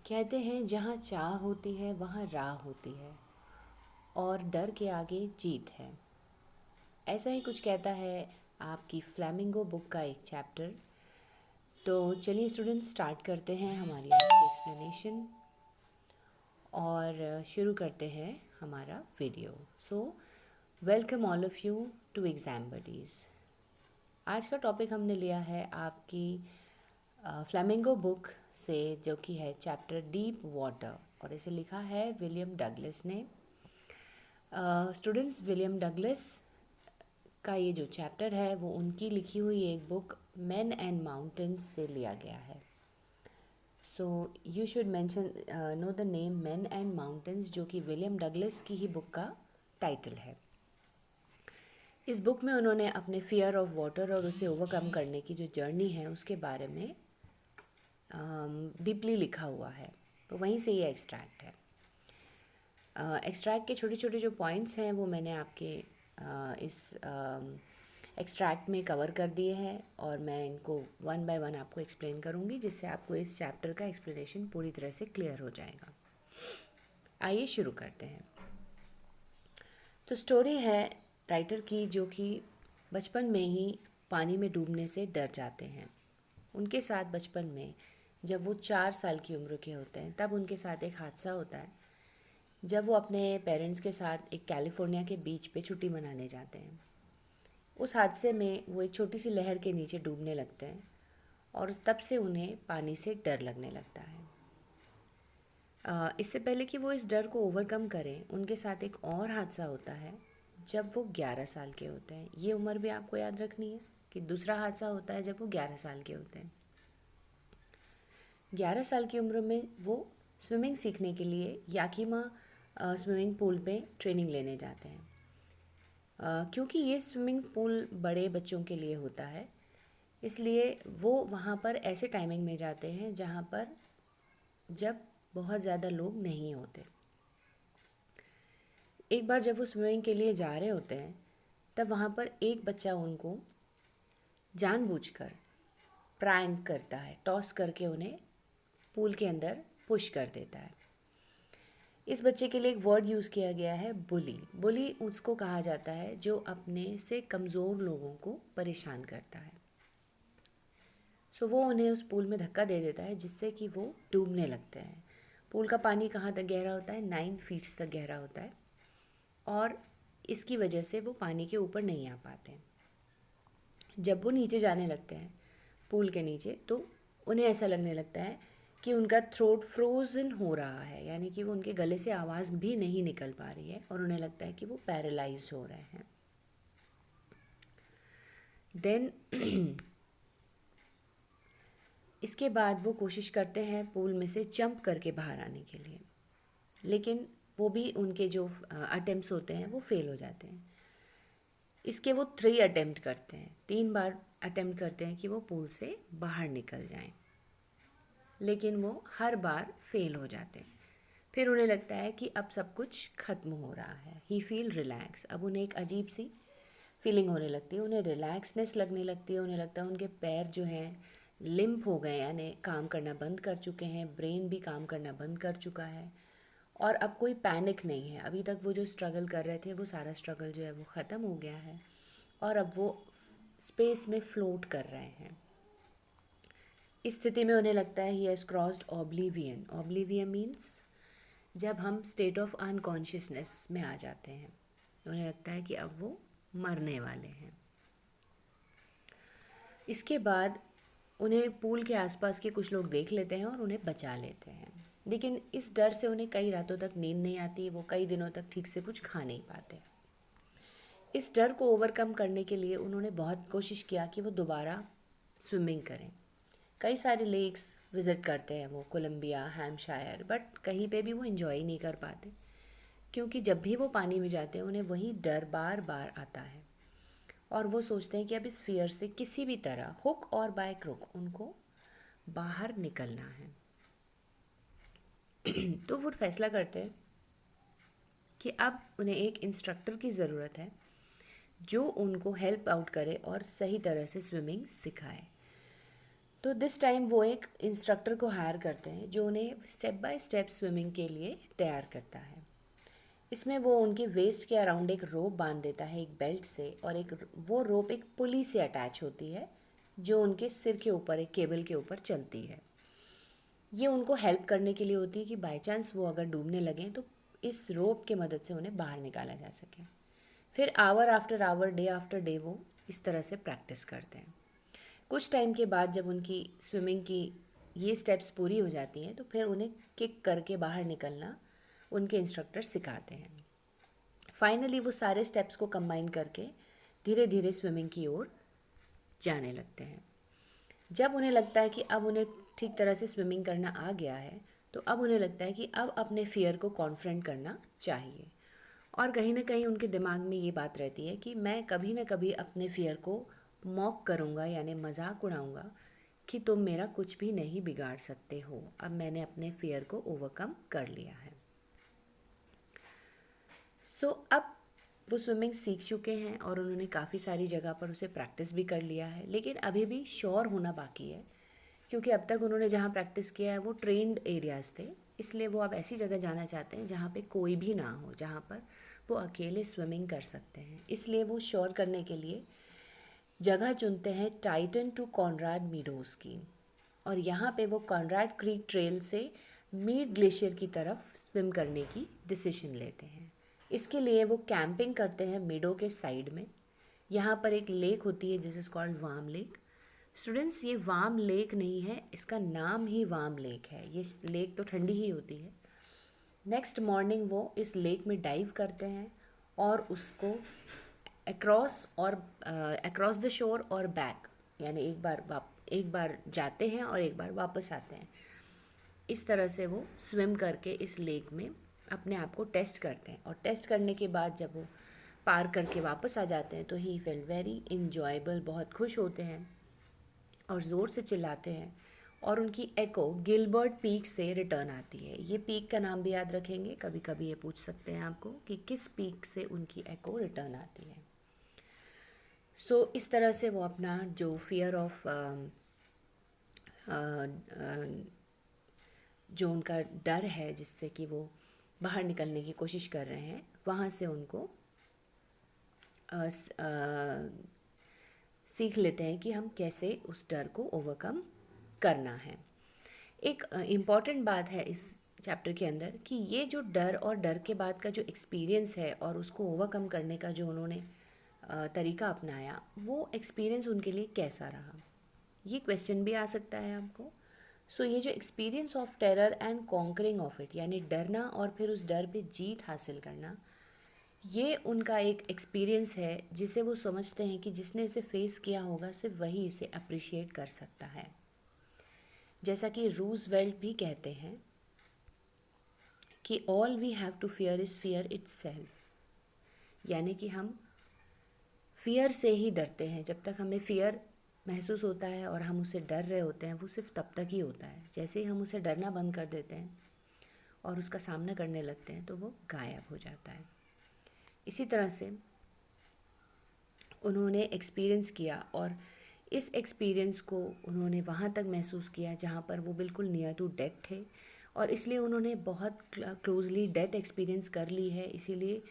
कहते हैं जहाँ चाह होती है वहाँ राह होती है और डर के आगे जीत है। ऐसा ही कुछ कहता है आपकी फ्लैमिंगो बुक का एक चैप्टर। तो चलिए स्टूडेंट्स, स्टार्ट करते हैं हमारी आज की एक्सप्लेनेशन और शुरू करते हैं हमारा video. So welcome all of you to Exam Buddies. आज का टॉपिक हमने लिया है आपकी फ्लैमिंगो बुक से, जो कि है चैप्टर डीप वाटर, और इसे लिखा है विलियम डगलस ने। स्टूडेंट्स, विलियम डगलस का ये जो चैप्टर है वो उनकी लिखी हुई एक बुक मैन एंड माउंटेन्स से लिया गया है। So you should mention know the name man and mountains, जो कि विलियम डगलस की ही बुक का टाइटल है। इस बुक में उन्होंने अपने फियर ऑफ वाटर और उसे ओवरकम करने की जो जर्नी है उसके बारे में डीपली लिखा हुआ है। तो वहीं से ये एक्सट्रैक्ट है। एक्सट्रैक्ट के छोटे छोटे जो पॉइंट्स हैं वो मैंने आपके इस एक्सट्रैक्ट में कवर कर दिए हैं और मैं इनको वन बाय वन आपको एक्सप्लेन करूँगी, जिससे आपको इस चैप्टर का एक्सप्लेनेशन पूरी तरह से क्लियर हो जाएगा। आइए शुरू करते हैं। तो स्टोरी है राइटर की, जो कि बचपन में ही पानी में डूबने से डर जाते हैं। उनके साथ बचपन में जब वो 4 साल की उम्र के होते हैं तब उनके साथ एक हादसा होता है, जब वो अपने पेरेंट्स के साथ एक कैलिफोर्निया के बीच पे छुट्टी मनाने जाते हैं। उस हादसे में वो एक छोटी सी लहर के नीचे डूबने लगते हैं और तब से उन्हें पानी से डर लगने लगता है। इससे पहले कि वो इस डर को ओवरकम करें, उनके साथ एक और हादसा होता है जब वो 11 साल के होते हैं। ये उम्र भी आपको याद रखनी है कि दूसरा हादसा होता है जब वो 11 साल के होते हैं। 11 साल की उम्र में वो स्विमिंग सीखने के लिए याकीमा स्विमिंग पूल पे ट्रेनिंग लेने जाते हैं। क्योंकि ये स्विमिंग पूल बड़े बच्चों के लिए होता है, इसलिए वो वहाँ पर ऐसे टाइमिंग में जाते हैं जहाँ पर जब बहुत ज़्यादा लोग नहीं होते। एक बार जब वो स्विमिंग के लिए जा रहे होते हैं तब वहाँ पर एक बच्चा उनको जानबूझकर प्रैंक करता है, टॉस करके उन्हें पूल के अंदर पुश कर देता है। इस बच्चे के लिए एक वर्ड यूज़ किया गया है, बुली। बुली उसको कहा जाता है जो अपने से कमज़ोर लोगों को परेशान करता है। सो वो उन्हें उस पूल में धक्का दे देता है, जिससे कि वो डूबने लगते हैं। पूल का पानी कहाँ तक गहरा होता है? 9 फीट्स तक गहरा होता है और इसकी वजह से वो पानी के ऊपर नहीं आ पाते। जब वो नीचे जाने लगते हैं पूल के नीचे, तो उन्हें ऐसा लगने लगता है कि उनका थ्रोट फ्रोज़न हो रहा है, यानी कि वो उनके गले से आवाज़ भी नहीं निकल पा रही है और उन्हें लगता है कि वो पैरालाइज्ड हो रहे हैं। देन इसके बाद वो कोशिश करते हैं पूल में से जंप करके बाहर आने के लिए, लेकिन वो भी उनके जो अटेम्प्ट्स होते हैं वो फेल हो जाते हैं। इसके वो 3 अटेम्प्ट करते हैं, 3 बार अटेम्प्ट करते हैं कि वो पूल से बाहर निकल जाएं, लेकिन वो हर बार फेल हो जाते हैं। फिर उन्हें लगता है कि अब सब कुछ ख़त्म हो रहा है। ही फील रिलैक्स। अब उन्हें एक अजीब सी फीलिंग होने लगती है, उन्हें रिलैक्सनेस लगने लगती है। उन्हें लगता है उनके पैर जो हैं लिम्प हो गए, यानी काम करना बंद कर चुके हैं, ब्रेन भी काम करना बंद कर चुका है और अब कोई पैनिक नहीं है। अभी तक वो जो स्ट्रगल कर रहे थे वो सारा स्ट्रगल जो है वो ख़त्म हो गया है और अब वो स्पेस में फ्लोट कर रहे हैं। इस स्थिति में उन्हें लगता है he has crossed oblivion. Oblivion means जब हम स्टेट ऑफ अनकॉन्शियसनेस में आ जाते हैं। उन्हें लगता है कि अब वो मरने वाले हैं। इसके बाद उन्हें पूल के आसपास के कुछ लोग देख लेते हैं और उन्हें बचा लेते हैं, लेकिन इस डर से उन्हें कई रातों तक नींद नहीं आती। वो कई दिनों तक ठीक से कुछ खा नहीं पाते। इस डर को ओवरकम करने के लिए उन्होंने बहुत कोशिश किया कि वो दोबारा स्विमिंग करें। कई सारे लेक्स विज़िट करते हैं वो, कोलंबिया, हैम्पशायर, बट कहीं पे भी वो इंजॉय नहीं कर पाते, क्योंकि जब भी वो पानी में जाते हैं उन्हें वही डर बार बार आता है और वो सोचते हैं कि अब इस फियर से किसी भी तरह हुक और बाय क्रुक उनको बाहर निकलना है। तो वो फैसला करते हैं कि अब उन्हें एक इंस्ट्रक्टर की ज़रूरत है जो उनको हेल्प आउट करे और सही तरह से स्विमिंग सिखाए। तो दिस टाइम वो एक इंस्ट्रक्टर को हायर करते हैं जो उन्हें स्टेप बाय स्टेप स्विमिंग के लिए तैयार करता है। इसमें वो उनके वेस्ट के अराउंड एक रोप बांध देता है एक बेल्ट से, और वो रोप एक पुली से अटैच होती है जो उनके सिर के ऊपर एक केबल के ऊपर चलती है। ये उनको हेल्प करने के लिए होती है कि बाय चांस वो अगर डूबने लगें तो इस रोप के मदद से उन्हें बाहर निकाला जा सके। फिर hour after hour, day after day वो इस तरह से प्रैक्टिस करते हैं। कुछ टाइम के बाद जब उनकी स्विमिंग की ये स्टेप्स पूरी हो जाती हैं तो फिर उन्हें किक करके बाहर निकलना उनके इंस्ट्रक्टर सिखाते हैं। फाइनली वो सारे स्टेप्स को कंबाइन करके धीरे धीरे स्विमिंग की ओर जाने लगते हैं। जब उन्हें लगता है कि अब उन्हें ठीक तरह से स्विमिंग करना आ गया है तो अब उन्हें लगता है कि अब अपने फियर को कॉन्फ्रंट करना चाहिए, और कहीं ना कहीं उनके दिमाग में ये बात रहती है कि मैं कभी ना कभी अपने फियर को मॉक करूँगा, यानी मजाक उड़ाऊँगा कि तुम मेरा कुछ भी नहीं बिगाड़ सकते हो, अब मैंने अपने फियर को ओवरकम कर लिया है। अब वो स्विमिंग सीख चुके हैं और उन्होंने काफ़ी सारी जगह पर उसे प्रैक्टिस भी कर लिया है, लेकिन अभी भी श्योर होना बाकी है, क्योंकि अब तक उन्होंने जहाँ प्रैक्टिस किया है वो ट्रेंड एरियाज़ थे। इसलिए वो अब ऐसी जगह जाना चाहते हैं जहाँ पे कोई भी ना हो, जहाँ पर वो अकेले स्विमिंग कर सकते हैं। इसलिए वो श्योर करने के लिए जगह चुनते हैं टाइटन टू कॉनराड मीडोज़ की, और यहाँ पे वो कॉनराड क्रीक ट्रेल से मीड ग्लेशियर की तरफ स्विम करने की डिसीजन लेते हैं। इसके लिए वो कैंपिंग करते हैं मीडो के साइड में। यहाँ पर एक लेक होती है जिस is called warm lake. Students, ये वार्म लेक नहीं है, इसका नाम ही वार्म लेक है। ये लेक तो ठंडी ही होती है। नेक्स्ट मॉर्निंग वो इस लेक में डाइव करते हैं और उसको अक्रॉस द शोर और बैक, यानी एक बार जाते हैं और एक बार वापस आते हैं। इस तरह से वो स्विम करके इस लेक में अपने आप को टेस्ट करते हैं, और टेस्ट करने के बाद जब वो पार करके वापस आ जाते हैं तो ही फील वेरी इन्जॉयबल, बहुत खुश होते हैं और ज़ोर से चिल्लाते हैं, और उनकी एको गिलबर्ट पीक से रिटर्न आती है। ये पीक का नाम भी याद रखेंगे, कभी कभी ये पूछ सकते हैं आपको कि किस पीक से उनकी एको रिटर्न आती है। इस तरह से वो अपना जो फियर ऑफ जो उनका डर है जिससे कि वो बाहर निकलने की कोशिश कर रहे हैं, वहाँ से उनको सीख लेते हैं कि हम कैसे उस डर को ओवरकम करना है। एक इम्पॉर्टेंट बात है इस चैप्टर के अंदर कि ये जो डर और डर के बाद का जो एक्सपीरियंस है और उसको ओवरकम करने का जो उन्होंने तरीका अपनाया, वो एक्सपीरियंस उनके लिए कैसा रहा, ये क्वेश्चन भी आ सकता है आपको। ये जो experience of terror and conquering of it, यानी डरना और फिर उस डर पे जीत हासिल करना, ये उनका एक एक्सपीरियंस है जिसे वो समझते हैं कि जिसने इसे फेस किया होगा सिर्फ वही इसे अप्रिशिएट कर सकता है। जैसा कि रूजवेल्ट भी कहते हैं कि all we have to fear is fear itself, यानी कि हम फियर से ही डरते हैं। जब तक हमें फियर महसूस होता है और हम उसे डर रहे होते हैं, वो सिर्फ तब तक ही होता है। जैसे ही हम उसे डरना बंद कर देते हैं और उसका सामना करने लगते हैं तो वो गायब हो जाता है। इसी तरह से उन्होंने एक्सपीरियंस किया, और इस एक्सपीरियंस को उन्होंने वहाँ तक महसूस किया जहाँ पर वो बिल्कुल नियर टू डेथ थे, और इसलिए उन्होंने बहुत क्लोजली डेथ एक्सपीरियंस कर ली है। इसीलिए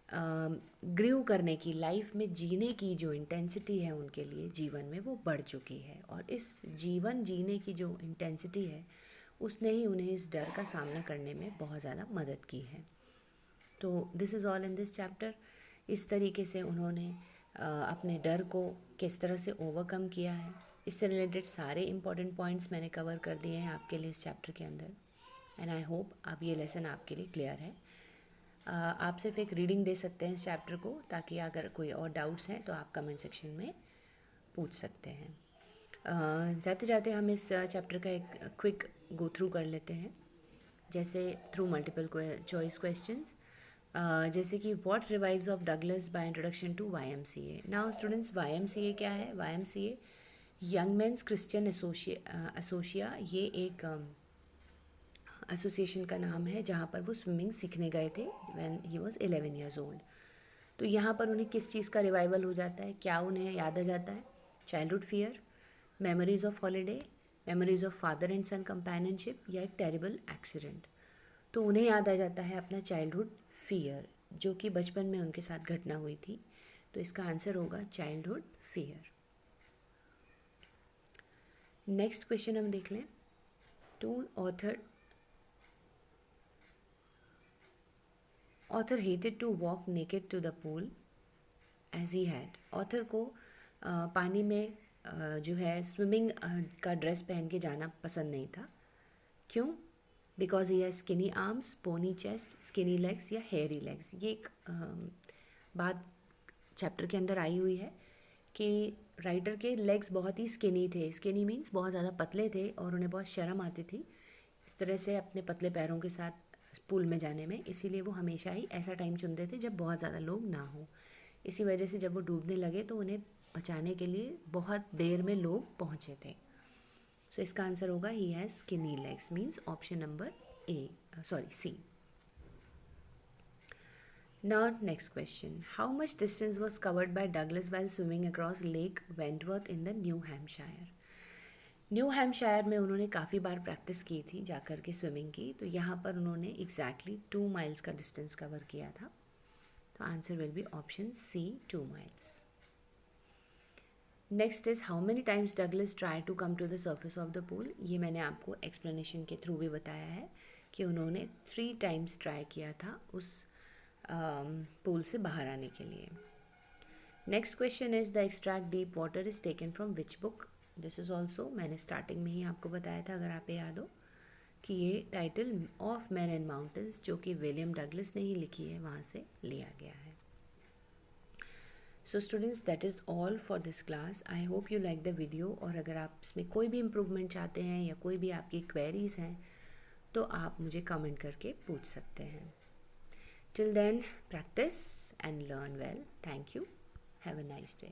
ग्रीव करने की, लाइफ में जीने की जो इंटेंसिटी है उनके लिए जीवन में, वो बढ़ चुकी है, और इस जीवन जीने की जो इंटेंसिटी है उसने ही उन्हें इस डर का सामना करने में बहुत ज़्यादा मदद की है। तो this is all in this chapter. इस तरीके से उन्होंने अपने डर को किस तरह से ओवरकम किया है, इससे रिलेटेड सारे इंपॉर्टेंट पॉइंट्स मैंने कवर कर दिए हैं आपके लिए इस चैप्टर के अंदर। एंड आई होप अब ये लेसन आपके लिए क्लियर है। आप सिर्फ एक रीडिंग दे सकते हैं इस चैप्टर को, ताकि अगर कोई और डाउट्स हैं तो आप कमेंट सेक्शन में पूछ सकते हैं। जाते जाते हम इस चैप्टर का एक क्विक गो थ्रू कर लेते हैं, जैसे थ्रू मल्टीपल चॉइस क्वेश्चंस, जैसे कि what revives of Douglas by introduction to YMCA। Now students, YMCA क्या है? YMCA young men's Christian association, ये एक एसोसिएशन का नाम है जहाँ पर वो स्विमिंग सीखने गए थे when he was 11 years old. तो यहाँ पर उन्हें किस चीज़ का रिवाइवल हो जाता है, क्या उन्हें याद आ जाता है? Childhood fear, memories of holiday, memories of father and son companionship या एक टेरिबल एक्सीडेंट। तो उन्हें याद आ जाता है अपना चाइल्डहुड फियर, जो कि बचपन में उनके साथ घटना हुई थी। तो इसका आंसर होगा चाइल्डहुड फियर। नेक्स्ट क्वेश्चन हम देख लें। To author hated to walk naked to the pool as he had. Author को पानी में जो है स्विमिंग का ड्रेस पहन के जाना पसंद नहीं था। क्यों? Because he has skinny arms, puny chest, skinny legs या हेयरी लेग्स। ये एक बात चैप्टर के अंदर आई हुई है कि राइटर के लेग्स बहुत ही स्किनी थे। स्किनी मीन्स बहुत ज़्यादा पतले थे और उन्हें बहुत शर्म आती थी इस तरह से अपने पतले पैरों के साथ पूल में जाने में। इसीलिए वो हमेशा ही ऐसा टाइम चुनते थे जब बहुत ज़्यादा लोग ना हो। इसी वजह से जब वो डूबने लगे तो उन्हें बचाने के लिए बहुत देर में लोग पहुँचे थे। सो इसका आंसर होगा he has skinny legs, means option number C. Now next question. How much distance was covered by Douglas while swimming across Lake Wentworth in the New Hampshire? New Hampshire में उन्होंने काफ़ी बार प्रैक्टिस की थी जाकर के swimming की। तो यहाँ पर उन्होंने एग्जैक्टली 2 माइल्स का डिस्टेंस कवर किया था। तो answer will be option C, 2 miles. Next is how many times Douglas try to come to the surface of the pool. ये मैंने आपको एक्सप्लेनेशन के थ्रू भी बताया है कि उन्होंने 3 टाइम्स ट्राई किया था उस पूल से बाहर आने के लिए। Next question is the extract deep water is taken from which book. This is also, मैंने स्टार्टिंग में ही आपको बताया था अगर आप याद हो, कि ये title of man and mountains जो कि विलियम डगलस ने ही लिखी है, वहाँ से लिया गया है। So students, that is all for this class. I hope you like the video. और अगर आप इसमें कोई भी इम्प्रूवमेंट चाहते हैं या कोई भी आपकी क्वेरीज़ हैं तो आप मुझे कमेंट करके पूछ सकते हैं। Till then, practice and learn well. Thank you. Have a nice day.